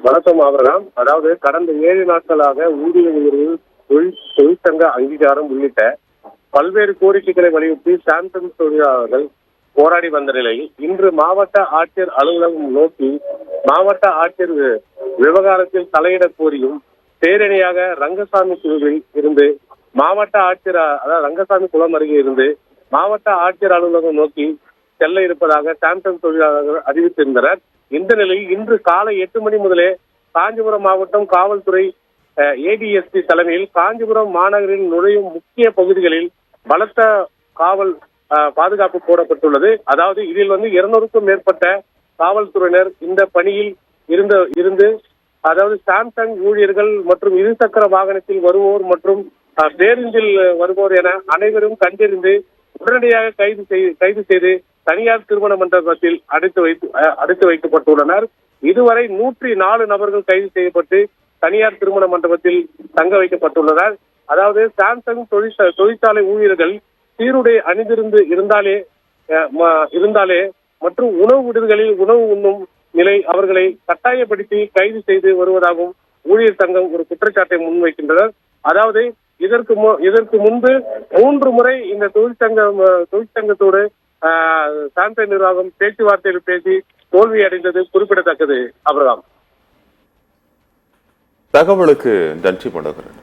வணக்கம் ஆபரகாம். அதாவது கடந்த 7 நாட்களாக ஊதிய உயர்வு, தொழிற்சங்க அங்கீகாரம் உள்ளிட்ட பல்வேறு கோரிக்கைகளை வலியுறுத்தி சாம்சங் தொழிலாளர்கள் போராடி வந்த நிலையில் இன்று மாவட்ட ஆட்சியர் அலுவலகம் நோக்கி மாவட்ட ஆட்சியர் விவகாரத்தில் தலையிட கோரியும் பேரணியாக ரங்கசாமி குழுவில் இருந்து மாவட்ட ஆட்சியர், அதாவது ரங்கசாமி குளம் அருகே இருந்து மாவட்ட ஆட்சியர் அலுவலகம் நோக்கி செல்ல இருப்பதாக சாம்சங் தொழிலாளர்கள் அறிவித்திருந்தனர். இந்த நிலையில் இன்று காலை 8 மணி முதலே காஞ்சிபுரம் மாவட்டம் காவல்துறை ADSP தலைமையில் காஞ்சிபுரம் மாநகரில் நுழையும் முக்கிய பகுதிகளில் பலத்த காவல் பாதுகாப்பு போடப்பட்டுள்ளது. அதாவது இதில் 200க்கும் மேற்பட்ட காவல்துறையினர் இந்த பணியில் இருந்து அதாவது சாம்சங் ஊழியர்கள் மற்றும் இருசக்கர வாகனத்தில் வருவோர் மற்றும் பேருந்தில் வருவோர் என அனைவரும் கண்டறிந்து உடனடியாக கைது செய்து தனியார் திருமண மண்டபத்தில் அடைத்து வைக்கப்பட்டுள்ளனர். இதுவரை 104 நபர்கள் கைது செய்யப்பட்டு தனியார் திருமண மண்டபத்தில் தங்க வைக்கப்பட்டுள்ளனர். அதாவது சாம்சங் தொழிற்சாலை ஊழியர்கள் சீருடை அணிந்திருந்து இருந்தாலே மற்றும் உணவு விடுதிகளில் உணவு உண்ணும் நிலை அவர்களை கட்டாயப்படுத்தி கைது செய்து வருவதாகவும் ஊழியர் சங்கம் ஒரு குற்றச்சாட்டை முன்வைக்கின்றனர். அதாவது இதற்கு முன்பு 3 முறை இந்த தொழிற்சங்கத்தோடு சாம்சங் நிர்வாகம் பேச்சுவார்த்தையில் பேசி தோல்வி அடைந்தது குறிப்பிடத்தக்கது. அப்புறம் தகவலுக்கு நன்றி பண்ணுகிறேன்.